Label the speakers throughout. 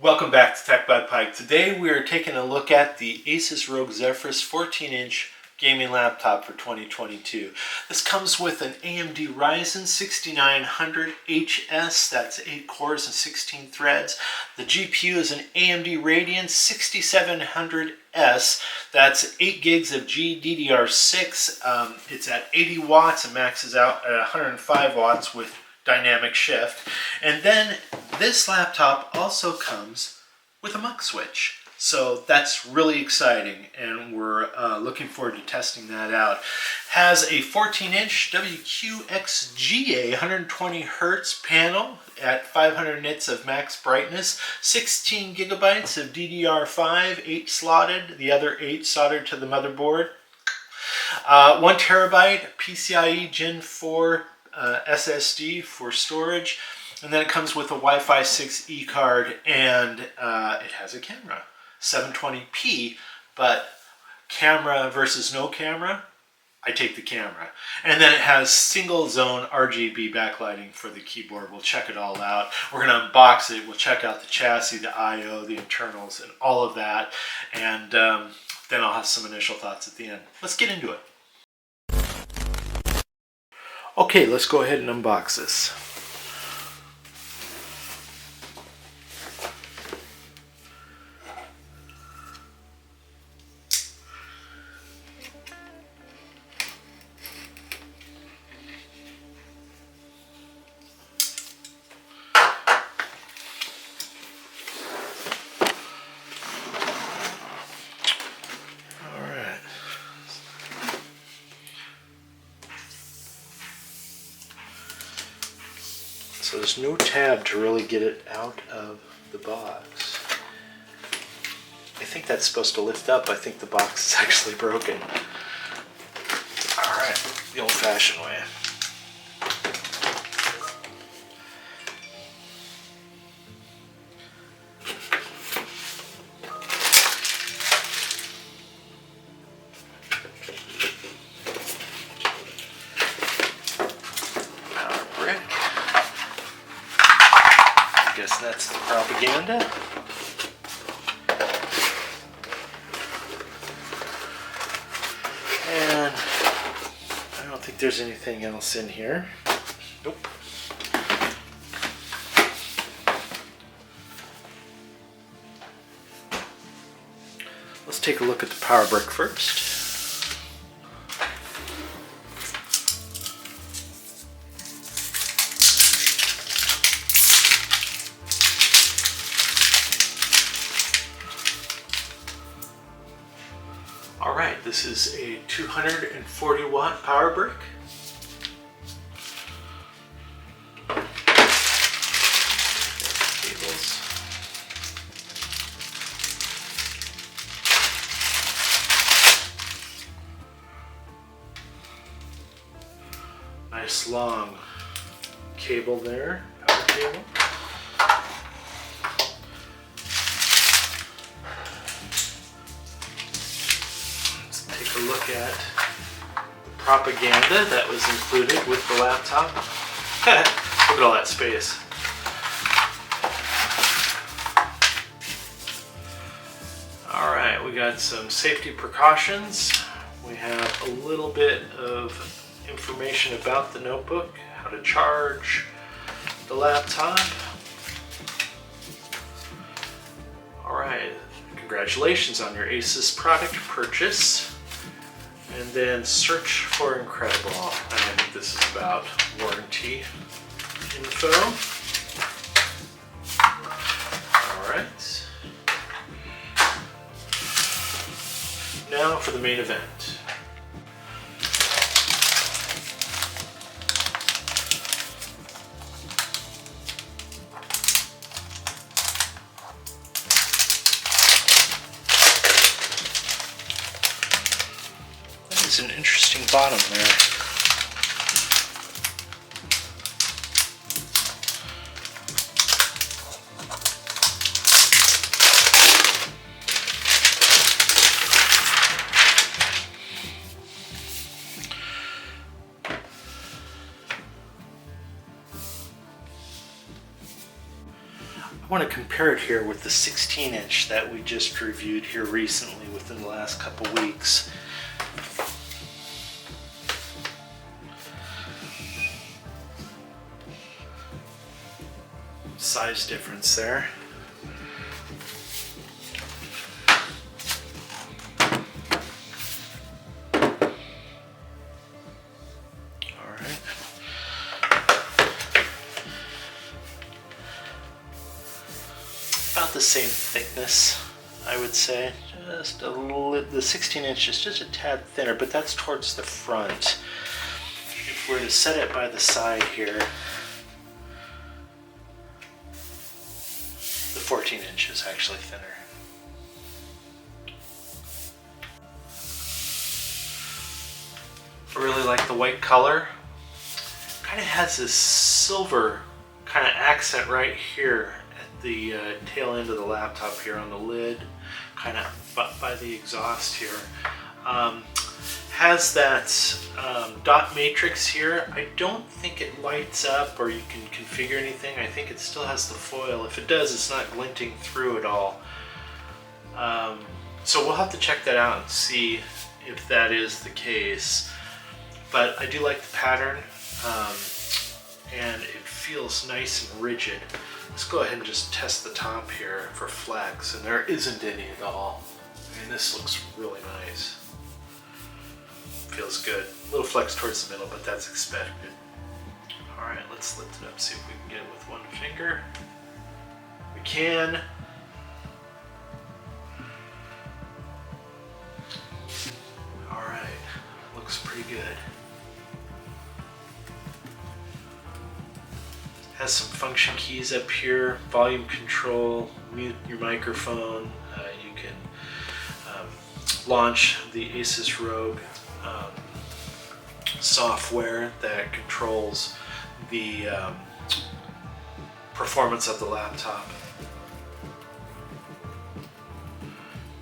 Speaker 1: Welcome back to Tech by Pike. Today we are taking a look at the Asus ROG Zephyrus 14-inch gaming laptop for 2022. This comes with an AMD Ryzen 6900HS, that's 8 cores and 16 threads. The GPU is an AMD Radeon 6700S, that's 8 gigs of GDDR6. It's at 80 watts and maxes out at 105 watts with dynamic shift. And then this laptop also comes with a mux switch. So that's really exciting, and we're looking forward to testing that out. Has a 14-inch WQXGA 120 Hz panel at 500 nits of max brightness, 16 gigabytes of DDR5, 8 slotted, the other 8 soldered to the motherboard, 1 terabyte PCIe Gen4 SSD for storage, and then it comes with a Wi-Fi 6E card, and it has a camera, 720p, but camera versus no camera, I take the camera. And then it has single zone RGB backlighting for the keyboard. We'll check it all out. We're going to unbox it. We'll check out the chassis, the I/O, the internals, and all of that, and then I'll have some initial thoughts at the end. Let's get into it. Okay, let's go ahead and unbox this. So there's no tab to really get it out of the box. I think that's supposed to lift up. I think the box is actually broken. Alright, the old-fashioned way. I guess that's the propaganda. And I don't think there's anything else in here. Nope. Let's take a look at the power brick first. Alright, this is a 240 watt power brick. Cables. Nice long cable there, power cable. Take a look at the propaganda that was included with the laptop. Look at all that space. Alright, we got some safety precautions. We have a little bit of information about the notebook, how to charge the laptop. Alright, congratulations on your Asus product purchase. And then search for incredible. And I think this is about warranty info. Alright. Now for the main event. It's an interesting bottom there. want to compare it here with the 16-inch that we just reviewed here recently within the last couple weeks. Size difference there. About the same thickness, I would say. Just a little, the 16-inch is just a tad thinner, but that's towards the front. If we're to set it by the side here, the 14-inch is actually thinner. I really like the white color. Kind of has this silver kind of accent right here at the tail end of the laptop here on the lid, kind of by the exhaust here. Has that dot matrix here. I don't think it lights up or you can configure anything. I think it still has the foil. If it does, it's not glinting through at all. So we'll have to check that out and see if that is the case. But I do like the pattern, and it feels nice and rigid. Let's go ahead and just test the top here for flex, and there isn't any at all. I mean, this looks really nice. Feels good. A little flex towards the middle, but that's expected. All right, let's lift it up, see if we can get it with one finger. We can. All right, looks pretty good. Has some function keys up here, volume control, mute your microphone. You can launch the Asus ROG software that controls the performance of the laptop.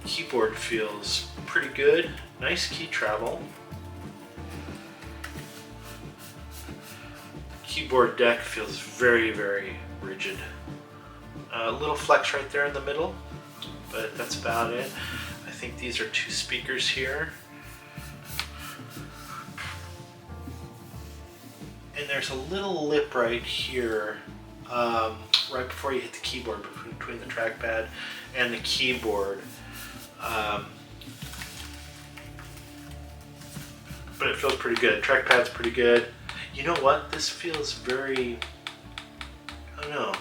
Speaker 1: Keyboard feels pretty good, nice key travel. Keyboard deck feels very, very rigid. A little flex right there in the middle, but that's about it. I think these are two speakers here. And there's a little lip right here, right before you hit the keyboard, between the trackpad and the keyboard. But it feels pretty good. Trackpad's pretty good. You know what? This feels very, I don't know,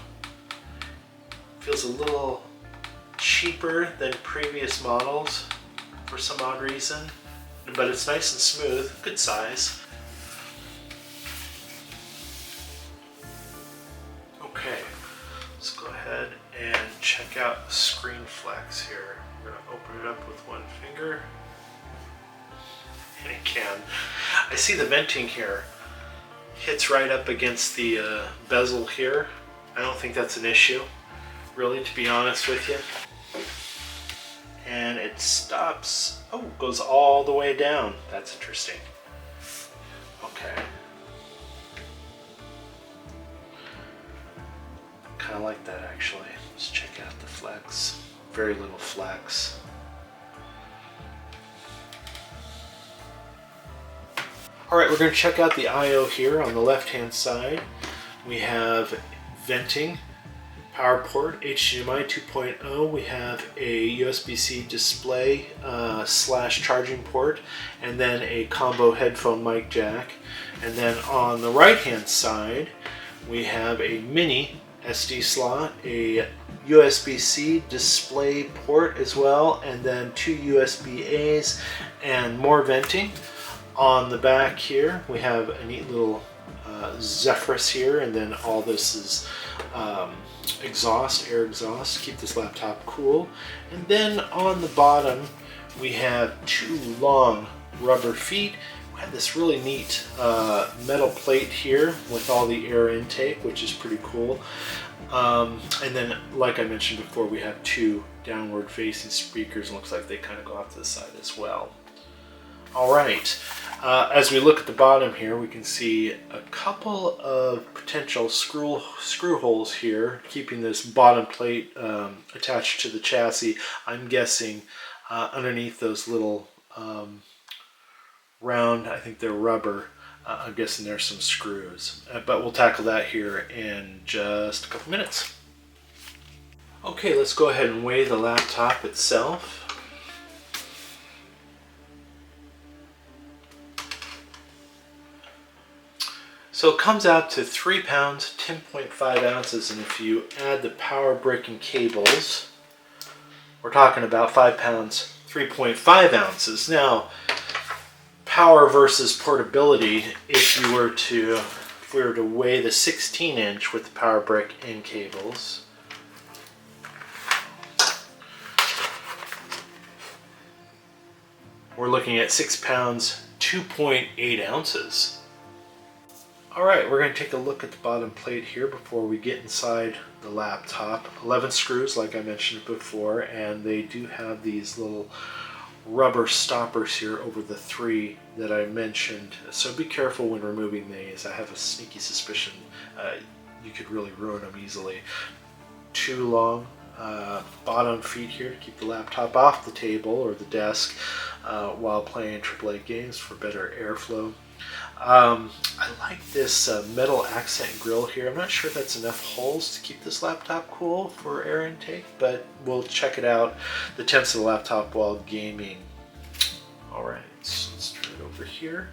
Speaker 1: feels a little cheaper than previous models for some odd reason, but it's nice and smooth, good size. Okay, let's go ahead and check out the screen flex here. We're gonna open it up with one finger, and it can. I see the venting here. Hits right up against the bezel here. I don't think that's an issue, really, to be honest with you. And it stops, oh, goes all the way down. That's interesting. Okay. Kind of like that, actually. Let's check out the flex. Very little flex. Alright, we're going to check out the I/O here on the left-hand side. We have venting, power port, HDMI 2.0. We have a USB-C display slash charging port, and then a combo headphone mic jack. And then on the right-hand side, we have a mini SD slot, a USB-C display port as well, and then two USB-As and more venting. On the back here, we have a neat little Zephyrus here, and then all this is exhaust, air exhaust, keep this laptop cool. And then on the bottom, we have two long rubber feet. We have this really neat metal plate here with all the air intake, which is pretty cool. And then, like I mentioned before, we have two downward facing speakers. It looks like they kind of go off to the side as well. All right, As we look at the bottom here, we can see a couple of potential screw holes here, keeping this bottom plate attached to the chassis. I'm guessing underneath those little round, I think they're rubber, I'm guessing there's some screws. But we'll tackle that here in just a couple minutes. Okay, let's go ahead and weigh the laptop itself. So it comes out to 3 pounds, 10.5 ounces, and if you add the power brick and cables, we're talking about 5 pounds, 3.5 ounces. Now, power versus portability, if we were to weigh the 16-inch with the power brick and cables, we're looking at 6 pounds, 2.8 ounces. Alright, we're going to take a look at the bottom plate here before we get inside the laptop. 11 screws, like I mentioned before, and they do have these little rubber stoppers here over the 3 that I mentioned. So be careful when removing these. I have a sneaky suspicion you could really ruin them easily. 2 long bottom feet here to keep the laptop off the table or the desk while playing AAA games for better airflow. I like this metal accent grill here. I'm not sure if that's enough holes to keep this laptop cool for air intake, but we'll check it out. The temps of the laptop while gaming. Alright, so let's turn it over here.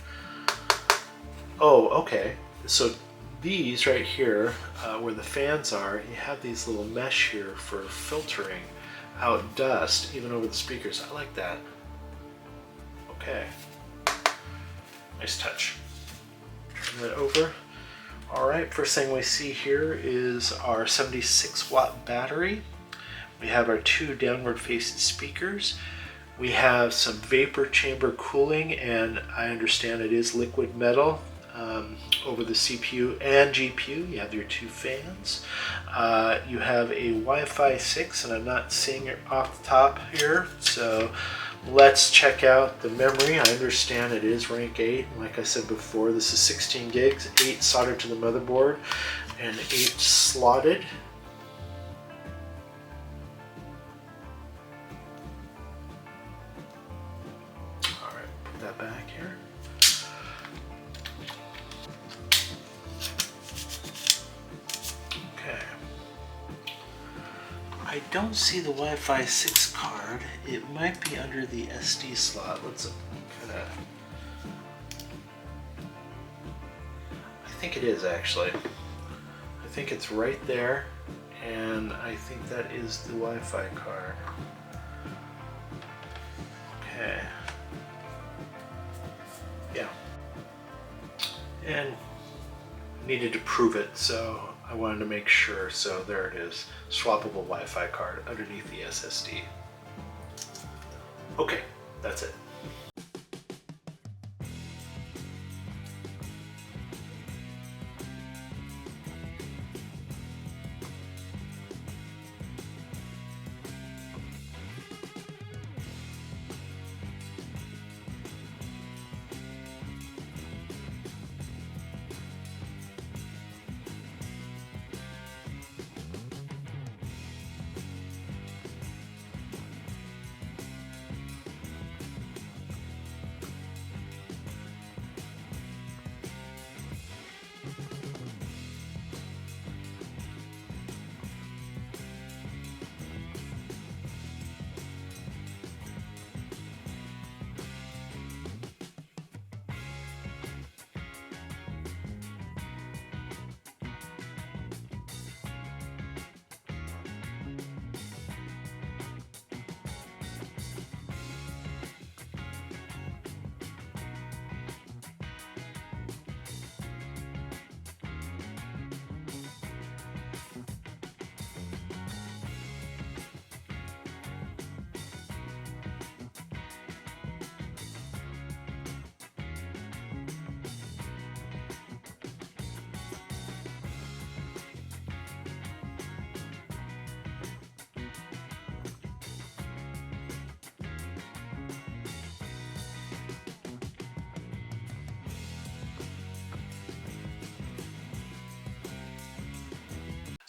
Speaker 1: Oh, okay. So these right here, where the fans are, you have these little mesh here for filtering out dust, even over the speakers. I like that. Okay. Nice touch. Turn that over. Alright, first thing we see here is our 76 watt battery. We have our 2 downward facing speakers. We have some vapor chamber cooling, and I understand it is liquid metal over the CPU and GPU. You have your 2 fans. You have a Wi-Fi 6, and I'm not seeing it off the top here, so let's check out the memory. I understand it is rank 8. Like I said before, this is 16 gigs, 8 soldered to the motherboard, and 8 slotted. Alright, put that back here. Okay. I don't see the Wi-Fi 6 card. It might be under the SD slot. Let's kind of... I think it is actually. I think it's right there, and I think that is the Wi-Fi card. Okay. Yeah. And needed to prove it, so I wanted to make sure. So there it is. Swappable Wi-Fi card underneath the SSD. Okay, that's it.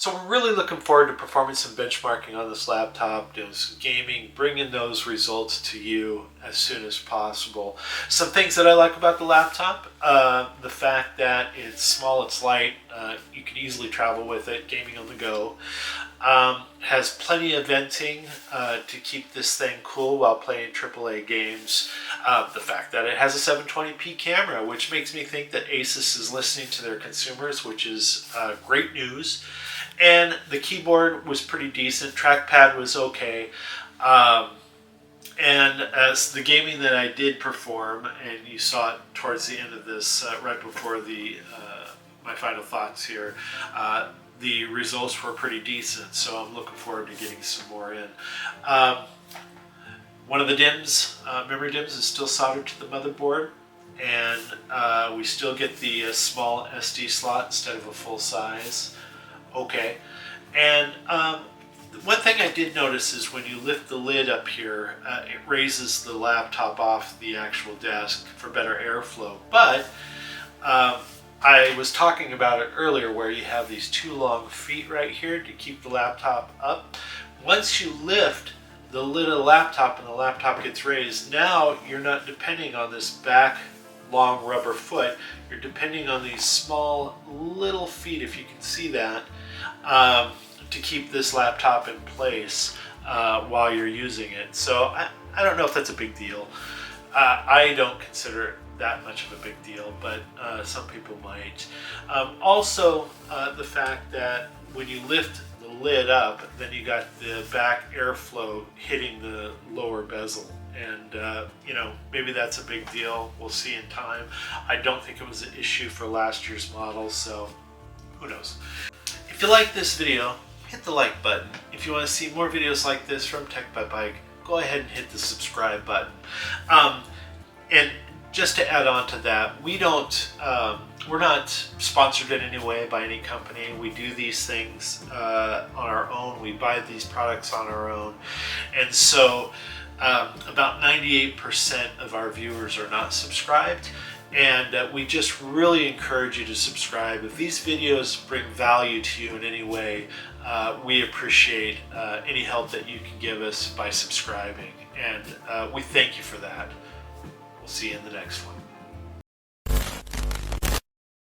Speaker 1: So we're really looking forward to performing some benchmarking on this laptop, doing some gaming, bringing those results to you as soon as possible. Some things that I like about the laptop, the fact that it's small, it's light, you can easily travel with it, gaming on the go. Has plenty of venting to keep this thing cool while playing AAA games. The fact that it has a 720p camera, which makes me think that Asus is listening to their consumers, which is great news. And the keyboard was pretty decent. Trackpad was okay. And as the gaming that I did perform, and you saw it towards the end of this, right before the my final thoughts here, the results were pretty decent, so I'm looking forward to getting some more in. One of the DIMMs, memory DIMMs, is still soldered to the motherboard, and we still get the small SD slot instead of a full size. Okay. And one thing I did notice is when you lift the lid up here, it raises the laptop off the actual desk for better airflow. But I was talking about it earlier where you have these two long feet right here to keep the laptop up. Once you lift the lid of the laptop and the laptop gets raised, now you're not depending on this back long rubber foot. You're depending on these small little feet, if you can see that, to keep this laptop in place while you're using it. So I don't know if that's a big deal. I don't consider it that much of a big deal, but some people might. Also, the fact that when you lift the lid up, then you got the back airflow hitting the lower bezel. And, you know, maybe that's a big deal. We'll see in time. I don't think it was an issue for last year's model, so who knows. If you like this video, hit the like button. If you want to see more videos like this from Tech by Bike, go ahead and hit the subscribe button. And just to add on to that, we're not sponsored in any way by any company. We do these things on our own. We buy these products on our own. And so about 98% of our viewers are not subscribed. And we just really encourage you to subscribe. If these videos bring value to you in any way, we appreciate any help that you can give us by subscribing. And we thank you for that. We'll see you in the next one.